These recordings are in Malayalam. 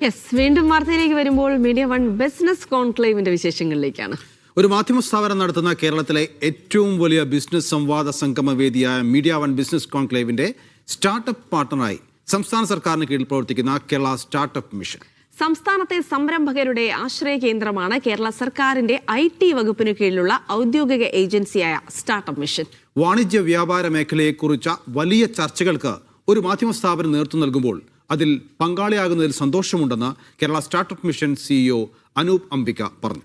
യെസ്, വീണ്ടും വാർത്തയിലേക്ക് വരുമ്പോൾ മീഡിയ വൺ ബിസിനസ് കോൺക്ലേവിന്റെ വിശേഷങ്ങളിലേക്കാണ്. ഒരു മാധ്യമ സ്ഥാപനം നടത്തുന്ന കേരളത്തിലെ ഏറ്റവും വലിയ ബിസിനസ് സംവാദ സംഗമ വേദിയായ മീഡിയ വൺ ബിസിനസ് കോൺക്ലേവിന്റെ സ്റ്റാർട്ടപ്പ് പാർട്ണറായി സംസ്ഥാന സർക്കാരിന് കീഴിൽ പ്രവർത്തിക്കുന്ന കേരള സ്റ്റാർട്ടപ്പ് മിഷൻ. സംസ്ഥാനത്തെ സംരംഭകരുടെ ആശ്രയ കേന്ദ്രമാണ് കേരള സർക്കാരിന്റെ IT വകുപ്പിന് കീഴിലുള്ള ഔദ്യോഗിക ഏജൻസിയായ സ്റ്റാർട്ടപ്പ് മിഷൻ. വാണിജ്യ വ്യാപാര മേഖലയെക്കുറിച്ച വലിയ ചർച്ചകൾക്ക് ഒരു മാധ്യമ സ്ഥാപനം നേതൃത്വം നൽകുമ്പോൾ അതിൽ പങ്കാളിയാകുന്നതിൽ സന്തോഷമുണ്ടെന്ന് Kerala startup mission CEO Anoop Ambika പറഞ്ഞു.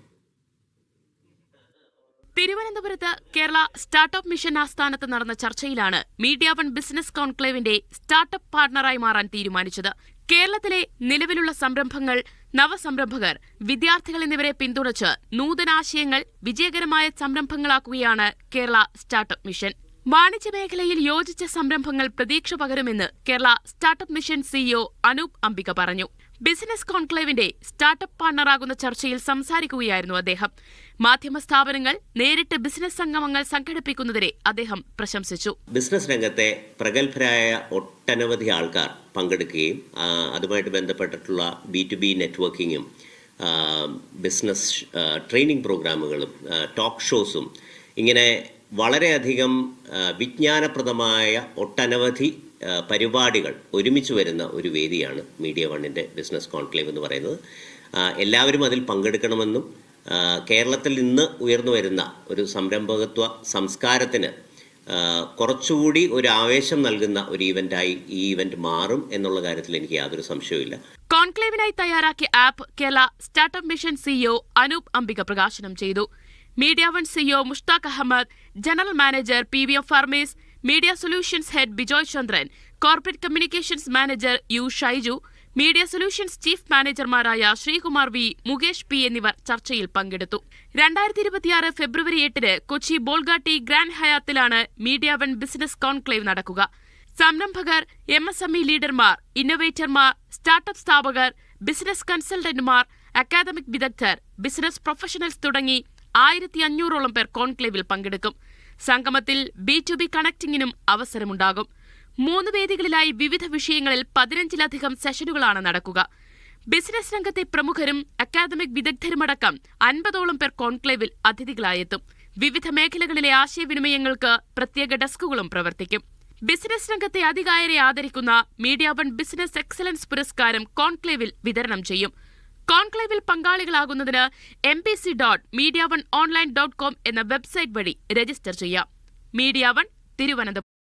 തിരുവനന്തപുരത്ത് കേരള സ്റ്റാർട്ടപ്പ് മിഷൻ ആസ്ഥാനത്ത് നടന്ന ചർച്ചയിലാണ് മീഡിയ വൺ ബിസിനസ് കോൺക്ലേവിന്റെ സ്റ്റാർട്ടപ്പ് പാർട്ണറായി മാറാൻ തീരുമാനിച്ചത്. കേരളത്തിലെ നിലവിലുള്ള സംരംഭങ്ങൾ, നവസംരംഭകർ, വിദ്യാർത്ഥികൾ എന്നിവരെ പിന്തുണച്ച് നൂതനാശയങ്ങൾ വിജയകരമായ സംരംഭങ്ങളാക്കുകയാണ് കേരള സ്റ്റാർട്ടപ്പ് മിഷൻ. വാണിജ്യ മേഖലയിൽ യോജിച്ച സംരംഭങ്ങൾ പ്രതീക്ഷ പകരുമെന്ന് Kerala startup mission CEO Anoop Ambika പറഞ്ഞു. ബിസിനസ് കോൺക്ലേവിന്റെ സ്റ്റാർട്ടപ്പ് പാർട്ണറാകുന്ന ചർച്ചയിൽ സംസാരിക്കുകയായിരുന്നു അദ്ദേഹം. മാധ്യമ സ്ഥാപനങ്ങൾ നേരിട്ട് ബിസിനസ് സംഗമങ്ങൾ സംഘടിപ്പിക്കുന്നതിനെ അദ്ദേഹം പ്രശംസിച്ചു. ബിസിനസ് രംഗത്തെ പ്രഗത്ഭരായ ഒട്ടനവധി ആൾക്കാർ പങ്കെടുക്കുകയും അതുമായിട്ട് ബന്ധപ്പെട്ടിട്ടുള്ള B2B നെറ്റ്വർക്കിങ്ങും ബിസിനസ് ട്രെയിനിങ് പ്രോഗ്രാമുകളും ടോക്ക് ഷോസും ഇങ്ങനെ വളരെയധികം വിജ്ഞാനപ്രദമായ ഒട്ടനവധി പരിപാടികൾ ഒരുമിച്ച് വരുന്ന ഒരു വേദിയാണ് മീഡിയ വണ്ണിൻ്റെ ബിസിനസ് കോൺക്ലേവ് എന്ന് പറയുന്നത്. എല്ലാവരും അതിൽ പങ്കെടുക്കണമെന്നും കേരളത്തിൽ ഇന്ന് ഉയർന്നു വരുന്ന ഒരു സംരംഭകത്വ സംസ്കാരത്തിന് കുറച്ചുകൂടി ഒരു ആവേശം നൽകുന്ന ഒരു ഈവൻ്റായി ഈ ഈവൻ്റ് മാറും എന്നുള്ള കാര്യത്തിൽ എനിക്ക് യാതൊരു സംശയവുമില്ല. കോൺക്ലേവിനായി തയ്യാറാക്കിയ app Kerala startup mission CEO Anoop Ambika പ്രകാശനം ചെയ്തു. Media one CEO Mushtaq Ahmed, general manager PVM ഫർമേസ്, media solutions head Bijoy Chandran, corporate communications manager U Shaiju, media solutions chief മാനേജർമാരായ ശ്രീകുമാർ V, മുകേഷ് P എന്നിവർ ചർച്ചയിൽ പങ്കെടുത്തു. 2026 ഫെബ്രുവരി 8 കൊച്ചി ബോൾഗാട്ടി ഗ്രാൻഡ് ഹയാത്തിലാണ് മീഡിയ വൺ ബിസിനസ് കോൺക്ലേവ് നടക്കുക. സംരംഭകർ, MSME ലീഡർമാർ, ഇന്നൊവേറ്റർമാർ, സ്റ്റാർട്ടപ്പ് സ്ഥാപകർ, ബിസിനസ് കൺസൾട്ടന്റുമാർ, അക്കാദമിക് വിദഗ്ധർ, ബിസിനസ് പ്രൊഫഷണൽസ് തുടങ്ങി 1500ഓളം പേർ കോൺക്ലേവിൽ പങ്കെടുക്കും. സംഗമത്തിൽ B2B കണക്ടിങ്ങിനും അവസരമുണ്ടാകും. 3 വേദികളിലായി വിവിധ വിഷയങ്ങളിൽ 15ലധികം സെഷനുകളാണ് നടക്കുക. ബിസിനസ് രംഗത്തെ പ്രമുഖരും അക്കാദമിക് വിദഗ്ധരുമടക്കം 50ഓളം പേർ കോൺക്ലേവിൽ അതിഥികളായെത്തും. വിവിധ മേഖലകളിലെ ആശയവിനിമയങ്ങൾക്ക് പ്രത്യേക ഡെസ്കുകളും പ്രവർത്തിക്കും. ബിസിനസ് രംഗത്തെ അതികായരെ ആദരിക്കുന്ന മീഡിയ വൺ ബിസിനസ് എക്സലൻസ് പുരസ്കാരം കോൺക്ലേവിൽ വിതരണം ചെയ്യും. കോൺക്ലേവിൽ പങ്കാളികളാകുന്നതിന് mpc.mediaoneonline.com എന്ന വെബ്സൈറ്റ് വഴി രജിസ്റ്റർ ചെയ്യാം. Media one, Thiruvananthapuram.